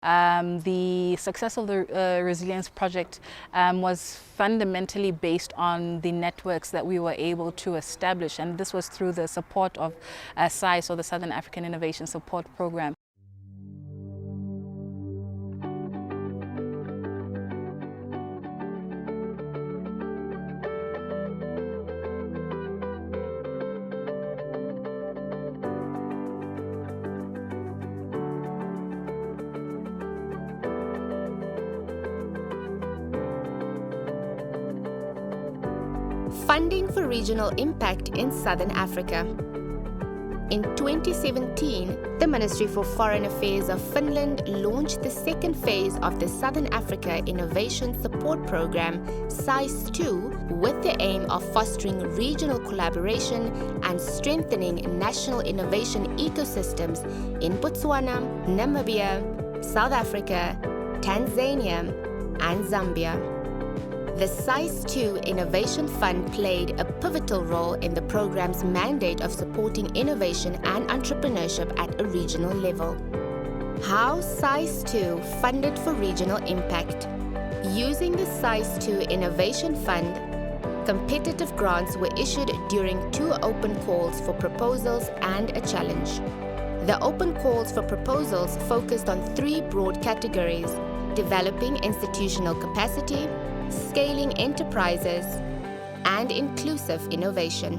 The success of the Resilience Project was fundamentally based on the networks that we were able to establish, and this was through the support of SAIS, or the Southern African Innovation Support Program. Funding for regional impact in Southern Africa. In 2017, the Ministry for Foreign Affairs of Finland launched the second phase of the Southern Africa Innovation Support Program, SAIS-2, with the aim of fostering regional collaboration and strengthening national innovation ecosystems in Botswana, Namibia, South Africa, Tanzania, and Zambia. The SAIS-2 Innovation Fund played a pivotal role in the program's mandate of supporting innovation and entrepreneurship at a regional level. How SAIS-2 funded for regional impact? Using the SAIS-2 Innovation Fund, competitive grants were issued during 2 open calls for proposals and a challenge. The open calls for proposals focused on 3 broad categories: developing institutional capacity, scaling enterprises, and inclusive innovation.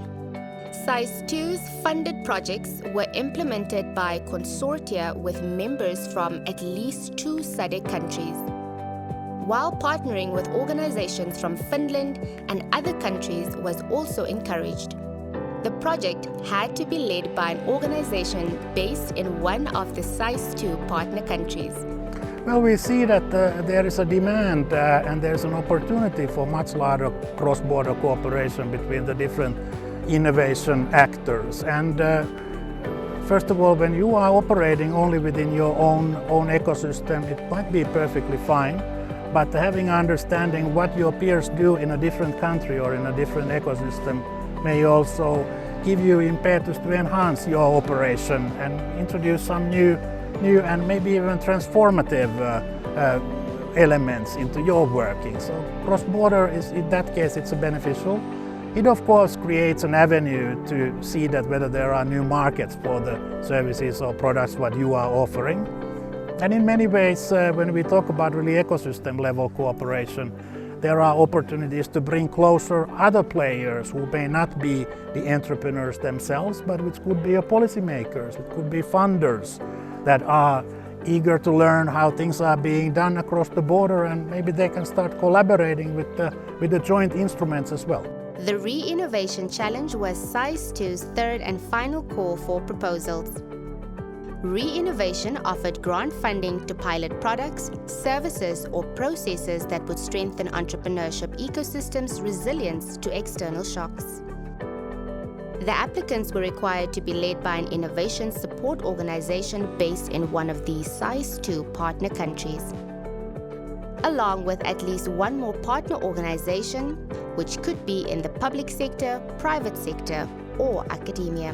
SAIS-2's funded projects were implemented by consortia with members from at least 2 SADC countries, while partnering with organizations from Finland and other countries was also encouraged. The project had to be led by an organization based in one of the SAIS-2 partner countries. Well, we see that there is a demand and there's an opportunity for much larger cross-border cooperation between the different innovation actors. And first of all, when you are operating only within your own ecosystem, it might be perfectly fine. But having an understanding what your peers do in a different country or in a different ecosystem may also give you impetus to enhance your operation and introduce some new and maybe even transformative elements into your working. So cross-border is, in that case, it's beneficial. It of course creates an avenue to see that whether there are new markets for the services or products what you are offering. And in many ways, when we talk about really ecosystem level cooperation, there are opportunities to bring closer other players who may not be the entrepreneurs themselves, but which could be policymakers, it could be funders that are eager to learn how things are being done across the border, and maybe they can start collaborating with the joint instruments as well. The Re-Innovation Challenge was SAIS-2's third and final call for proposals. Re-Innovation offered grant funding to pilot products, services, or processes that would strengthen entrepreneurship ecosystems' resilience to external shocks. The applicants were required to be led by an innovation support organization based in one of these SAIS-2 partner countries, along with at least one more partner organization, which could be in the public sector, private sector, or academia.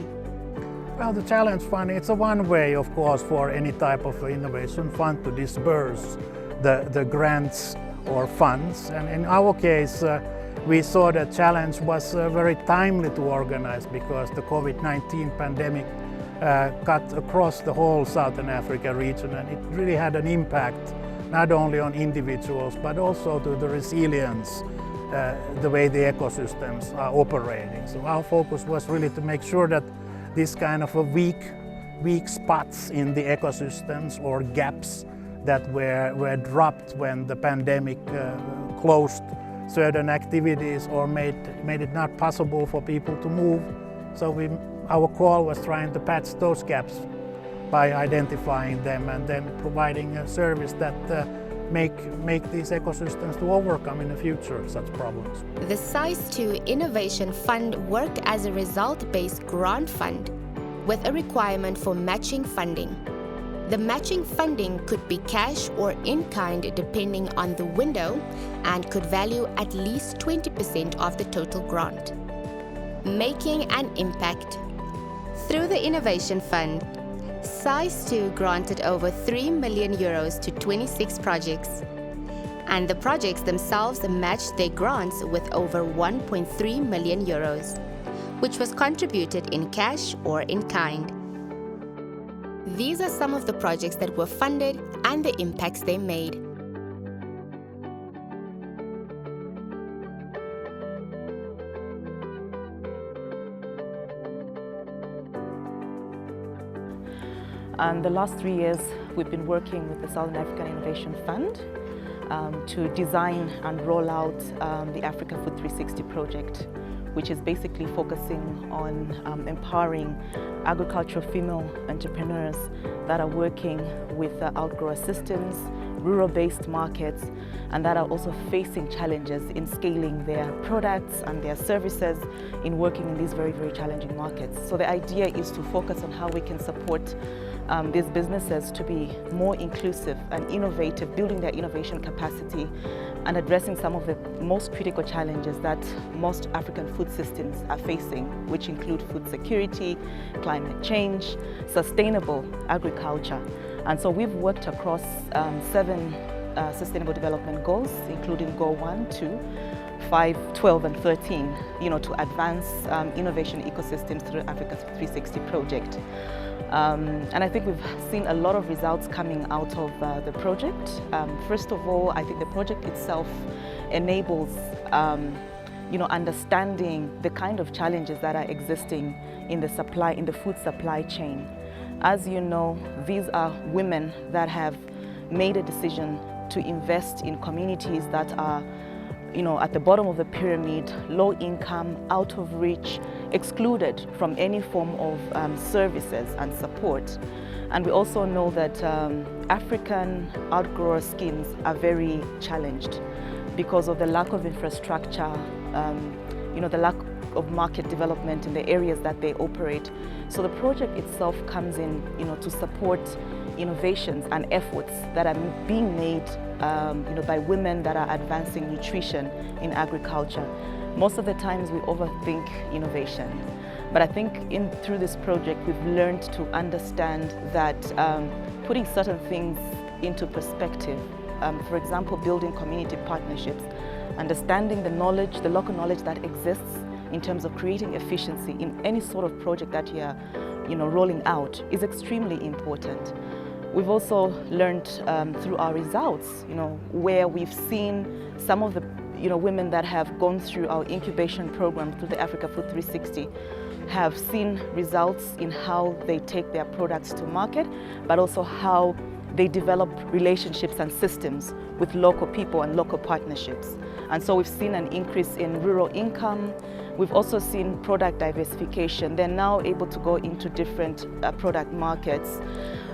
Well, the Challenge Fund, it's a one way, of course, for any type of innovation fund to disburse the grants or funds. And in our case, we saw that Challenge was very timely to organize because the COVID-19 pandemic cut across the whole Southern Africa region, and it really had an impact not only on individuals but also to the resilience, the way the ecosystems are operating. So our focus was really to make sure that this kind of a weak spots in the ecosystems or gaps that were dropped when the pandemic closed certain activities or made it not possible for people to move. So our call was trying to patch those gaps by identifying them and then providing a service that make these ecosystems to overcome in the future such problems. The SAIS-2 Innovation Fund worked as a result-based grant fund with a requirement for matching funding. The matching funding could be cash or in-kind depending on the window and could value at least 20% of the total grant. Making an impact. Through the Innovation Fund, SAIS too granted over €3 million to 26 projects. And the projects themselves matched their grants with over €1.3 million, which was contributed in cash or in kind. These are some of the projects that were funded and the impacts they made. And the last 3 years, we've been working with the Southern African Innovation Fund to design and roll out the Africa Food 360 project, which is basically focusing on empowering agricultural female entrepreneurs that are working with outgrower systems, rural-based markets, and that are also facing challenges in scaling their products and their services in working in these very, very challenging markets. So the idea is to focus on how we can support these businesses to be more inclusive and innovative, building their innovation capacity and addressing some of the most critical challenges that most African food systems are facing, which include food security, climate change, sustainable agriculture. And so we've worked across 7 Sustainable Development Goals, including Goal 1, 2, 5, 12 and 13, to advance innovation ecosystems through Africa 360 project. And I think we've seen a lot of results coming out of the project. First of all, I think the project itself enables understanding the kind of challenges that are existing in the food supply chain. As you know, these are women that have made a decision to invest in communities that are at the bottom of the pyramid, low income, out of reach, excluded from any form of services and support. And we also know that African outgrower schemes are very challenged because of the lack of infrastructure, the lack of market development in the areas that they operate. So the project itself comes in, to support innovations and efforts that are being made by women that are advancing nutrition in agriculture. Most of the times we overthink innovation, but I think through this project we've learned to understand that putting certain things into perspective, for example building community partnerships, understanding the local knowledge that exists in terms of creating efficiency in any sort of project that you're rolling out is extremely important. We've also learned through our results, where we've seen some of the women that have gone through our incubation program through the Africa Food 360 have seen results in how they take their products to market, but also how they develop relationships and systems with local people and local partnerships. And so we've seen an increase in rural income. We've also seen product diversification. They're now able to go into different product markets.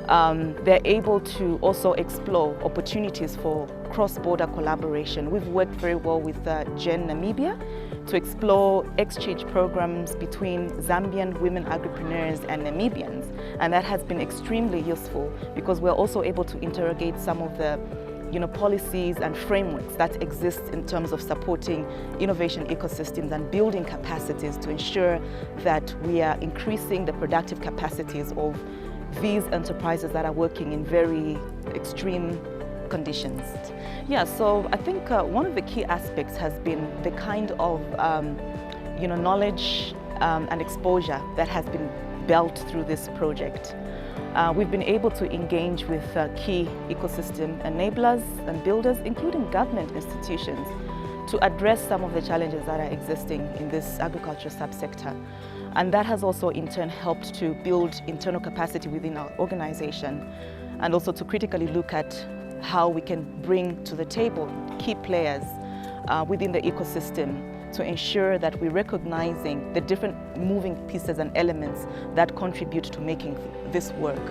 They're able to also explore opportunities for cross-border collaboration. We've worked very well with GEN Namibia to explore exchange programs between Zambian women agripreneurs and Namibians. And that has been extremely useful because we're also able to interrogate some of the policies and frameworks that exist in terms of supporting innovation ecosystems and building capacities to ensure that we are increasing the productive capacities of these enterprises that are working in very extreme conditions. Yeah, so I think one of the key aspects has been the kind of knowledge and exposure that has been built through this project. We've been able to engage with key ecosystem enablers and builders, including government institutions, to address some of the challenges that are existing in this agriculture subsector. And that has also in turn helped to build internal capacity within our organization and also to critically look at how we can bring to the table key players within the ecosystem to ensure that we're recognizing the different moving pieces and elements that contribute to making this work.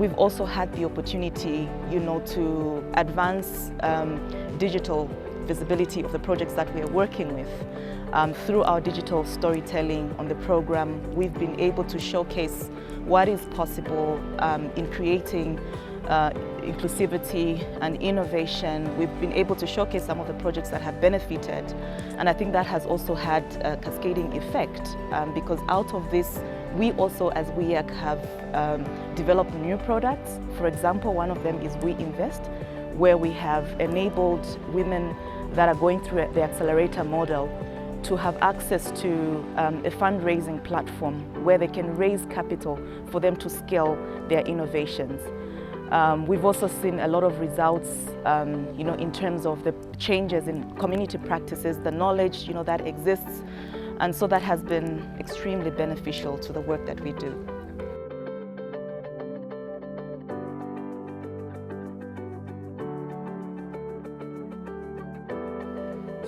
We've also had the opportunity, to advance digital visibility of the projects that we are working with. Through our digital storytelling on the program, we've been able to showcase what is possible in creating inclusivity and innovation. We've been able to showcase some of the projects that have benefited, and I think that has also had a cascading effect because out of this We also, as WEAC, have developed new products. For example, one of them is We Invest, where we have enabled women that are going through the accelerator model to have access to a fundraising platform where they can raise capital for them to scale their innovations. We've also seen a lot of results, in terms of the changes in community practices, the knowledge, that exists, and so that has been extremely beneficial to the work that we do.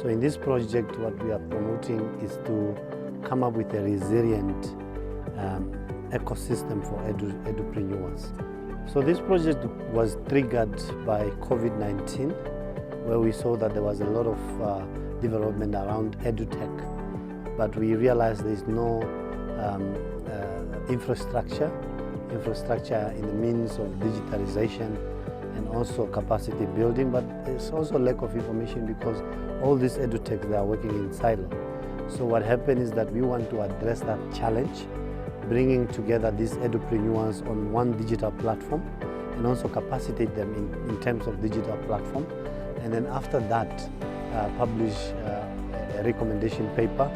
So in this project, what we are promoting is to come up with a resilient ecosystem for edupreneurs. So this project was triggered by COVID-19, where we saw that there was a lot of development around EdTech, but we realized there is no infrastructure in the means of digitalization and also capacity building, but there's also lack of information because all these edutechs, they are working in silo. So what happened is that we want to address that challenge, bringing together these edupreneurs on one digital platform and also capacitate them in terms of digital platform. And then after that, publish a recommendation paper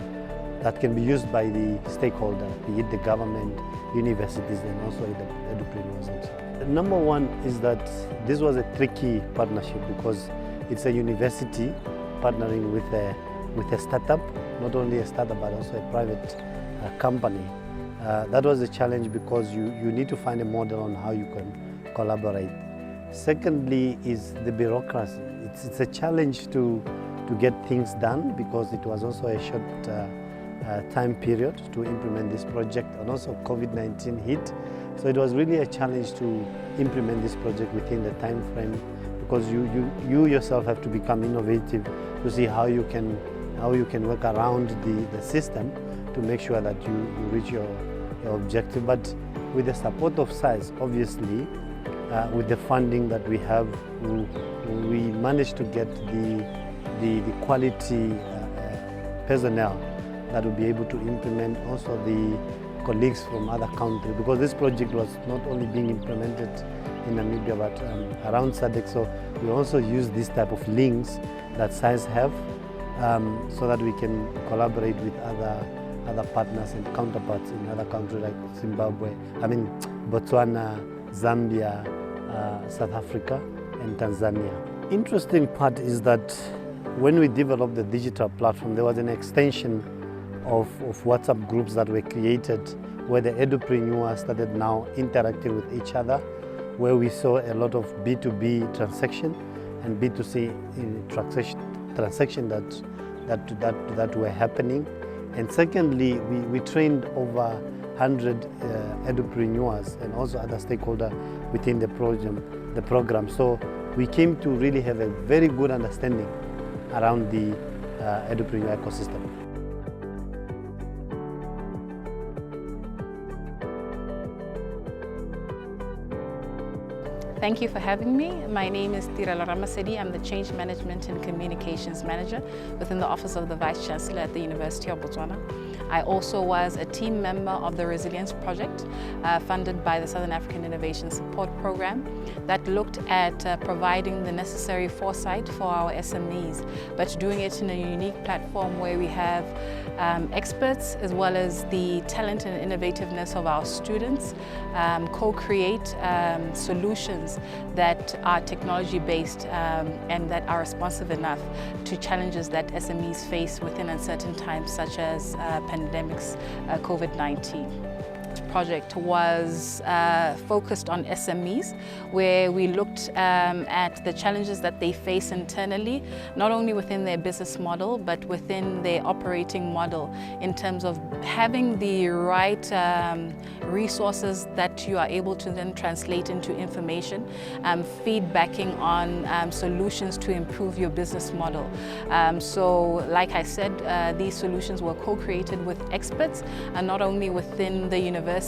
that can be used by the stakeholders, be it the government, universities, and also the edupreneurs themselves. Number one is that this was a tricky partnership because it's a university partnering with a startup, not only a startup but also a private company. That was a challenge because you need to find a model on how you can collaborate. Secondly is the bureaucracy. It's a challenge to get things done because it was also a short time period to implement this project, and also COVID-19 hit. So it was really a challenge to implement this project within the time frame because you yourself have to become innovative to see how you can work around the system to make sure that you reach your objective. But with the support of SAIS, obviously, with the funding that we have, we managed to get the quality personnel that will be able to implement, also the colleagues from other countries, because this project was not only being implemented in Namibia but around SADC. So we also use this type of links that SAIS have so that we can collaborate with other partners and counterparts in other countries like Botswana, Zambia, South Africa and Tanzania. Interesting part is that when we developed the digital platform, there was an extension of WhatsApp groups that were created where the edupreneurs started now interacting with each other, where we saw a lot of B2B transaction and B2C transaction that were happening. And secondly, we trained over 100 edupreneurs and also other stakeholders within the program. So we came to really have a very good understanding around the edupreneur ecosystem. Thank you for having me. My name is Tirelo Ramasedi. I'm the Change Management and Communications Manager within the Office of the Vice Chancellor at the University of Botswana. I also was a team member of the Resilience Project funded by the Southern African Innovation Support Program that looked at providing the necessary foresight for our SMEs, but doing it in a unique platform where we have experts as well as the talent and innovativeness of our students co-create solutions that are technology-based and that are responsive enough to challenges that SMEs face within uncertain times, such as pandemics, COVID-19. Project was focused on SMEs, where we looked at the challenges that they face internally, not only within their business model, but within their operating model, in terms of having the right resources that you are able to then translate into information, feedbacking on solutions to improve your business model. So like I said, these solutions were co-created with experts, and not only within the university,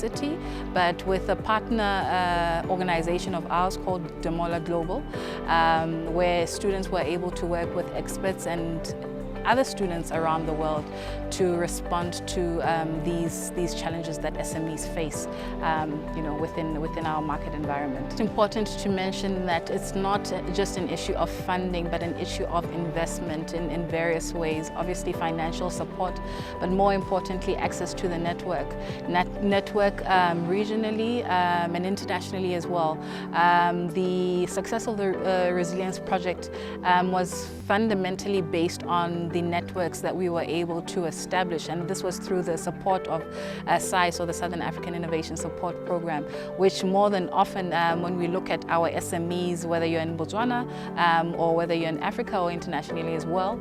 but with a partner organization of ours called Demola Global, where students were able to work with experts and other students around the world to respond to these challenges that SMEs face within our market environment. It's important to mention that it's not just an issue of funding, but an issue of investment in various ways. Obviously financial support, but more importantly access to the network regionally and internationally as well. The success of the Resilience Project was fundamentally based on the networks that we were able to establish, and this was through the support of SAIS, or the Southern African Innovation Support Program, which more than often when we look at our SMEs, whether you're in Botswana or whether you're in Africa or internationally as well,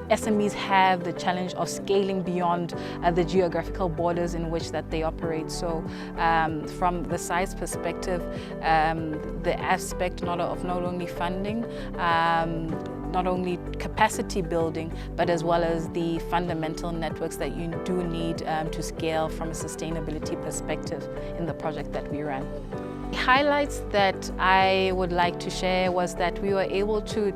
SMEs have the challenge of scaling beyond the geographical borders in which that they operate. So from the SAIS perspective, the aspect of not only funding, not only capacity building, but as well as the fundamental networks that you do need to scale from a sustainability perspective in the project that we ran. The highlights that I would like to share was that we were able to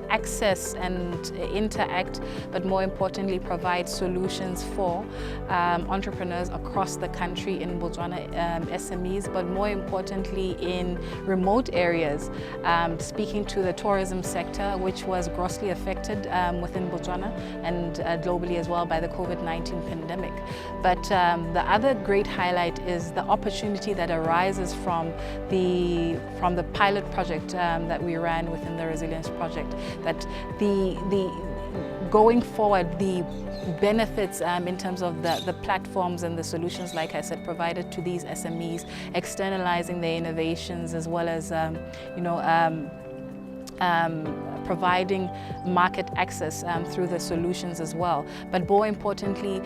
access and interact, but more importantly provide solutions for entrepreneurs across the country in Botswana, SMEs, but more importantly in remote areas, speaking to the tourism sector, which was grossly affected within Botswana and globally as well by the COVID-19 pandemic. But the other great highlight is the opportunity that arises from the pilot project that we ran within the Resilience Project, that going forward, the benefits in terms of the platforms and the solutions, like I said, provided to these SMEs, externalizing their innovations, as well as providing market access through the solutions as well. But more importantly,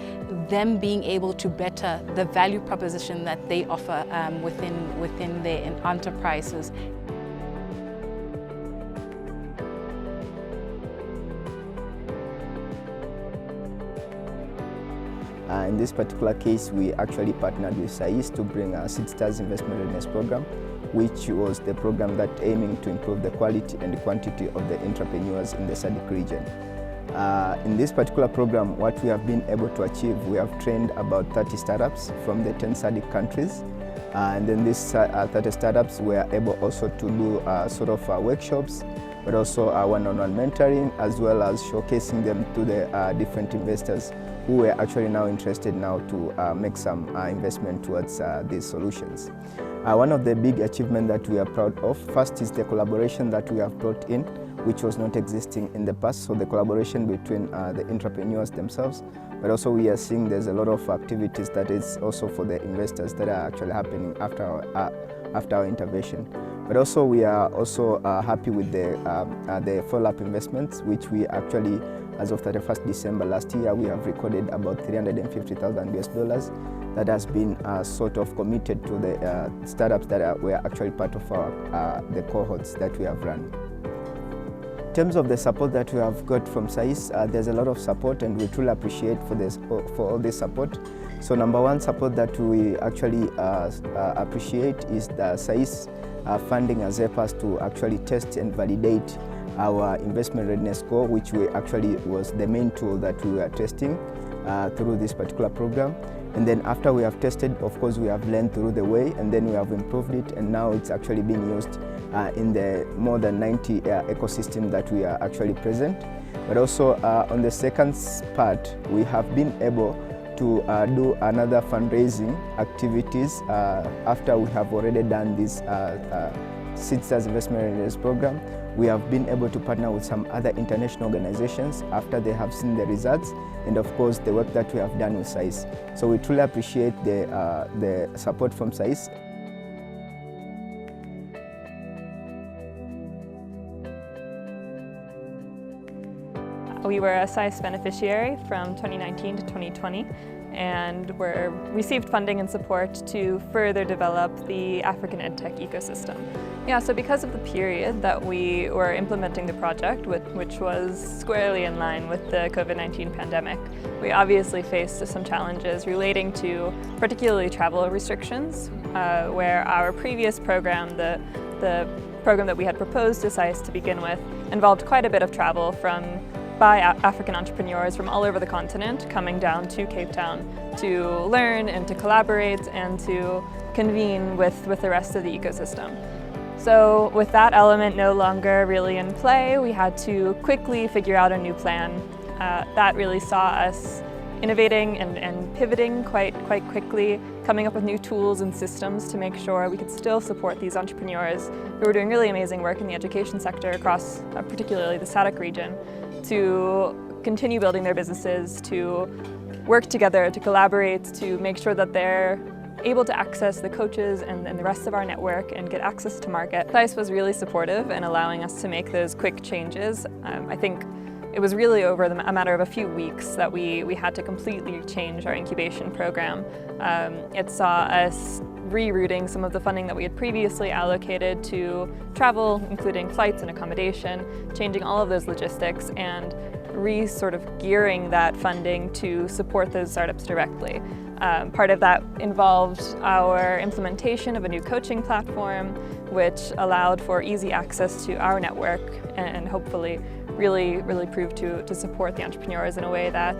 them being able to better the value proposition that they offer within their enterprises. In this particular case, we actually partnered with SAIS to bring our SIDSTARS Investment Readiness Program, which was the program that aiming to improve the quality and the quantity of the entrepreneurs in the SADC region. In this particular program, what we have been able to achieve, we have trained about 30 startups from the 10 SADC countries. And then these 30 startups were able also to do workshops, but also one-on-one mentoring, as well as showcasing them to the different investors who were actually now interested now to make some investment towards these solutions. One of the big achievements that we are proud of, first is the collaboration that we have brought in, which was not existing in the past. So the collaboration between the entrepreneurs themselves, but also we are seeing there's a lot of activities that is also for the investors that are actually happening after our intervention. But also we are also happy with the follow-up investments, which we actually, as of 31st December last year, we have recorded about $350,000 that has been committed to the startups that were actually part of the cohorts that we have run. In terms of the support that we have got from SAIS, there's a lot of support, and we truly appreciate for all this support. So number one support that we actually appreciate is the SAIS funding has helped us to actually test and validate our investment readiness score, which was the main tool that we were testing through this particular program. And then after we have tested, of course, we have learned through the way, and then we have improved it, and now it's actually being used in the more than 90 ecosystem that we are actually present. But also on the second part, we have been able to do another fundraising activities after we have already done this SIDSTARS Investment Readiness Program. We have been able to partner with some other international organizations after they have seen the results, and of course the work that we have done with SAIS. So we truly appreciate the support from SAIS. We were a SAIS beneficiary from 2019 to 2020, and received funding and support to further develop the African EdTech ecosystem. Yeah, so because of the period that we were implementing the project, which was squarely in line with the COVID-19 pandemic, we obviously faced some challenges relating to particularly travel restrictions, where our previous program, the the program that we had proposed to SAIS to begin with involved quite a bit of travel by African entrepreneurs from all over the continent coming down to Cape Town to learn and to collaborate and to convene with the rest of the ecosystem. So with that element no longer really in play, we had to quickly figure out a new plan. That really saw us innovating and pivoting quite quickly, coming up with new tools and systems to make sure we could still support these entrepreneurs who were doing really amazing work in the education sector across particularly the SADC region, to continue building their businesses, to work together, to collaborate, to make sure that they're able to access the coaches and the rest of our network and get access to market. SAIS was really supportive in allowing us to make those quick changes. I think it was really over a matter of a few weeks that we had to completely change our incubation program. It saw us rerouting some of the funding that we had previously allocated to travel, including flights and accommodation, changing all of those logistics and sort of gearing that funding to support those startups directly. Part of that involved our implementation of a new coaching platform, which allowed for easy access to our network and hopefully really proved to support the entrepreneurs in a way that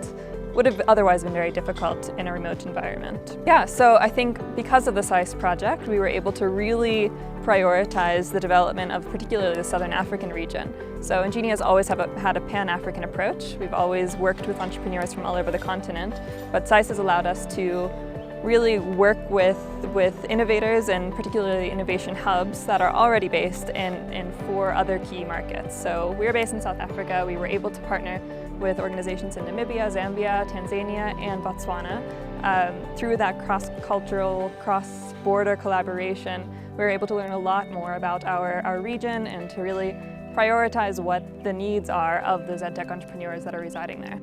would have otherwise been very difficult in a remote environment. Yeah, so I think because of the SAIS project, we were able to really prioritize the development of particularly the Southern African region. So Ingenia has always had a Pan-African approach. We've always worked with entrepreneurs from all over the continent, but SAIS has allowed us to really work with innovators and particularly innovation hubs that are already based in 4 other key markets. So we're based in South Africa. We were able to partner with organizations in Namibia, Zambia, Tanzania, and Botswana. Through that cross-cultural, cross-border collaboration, we were able to learn a lot more about our region and to really prioritize what the needs are of those EdTech entrepreneurs that are residing there.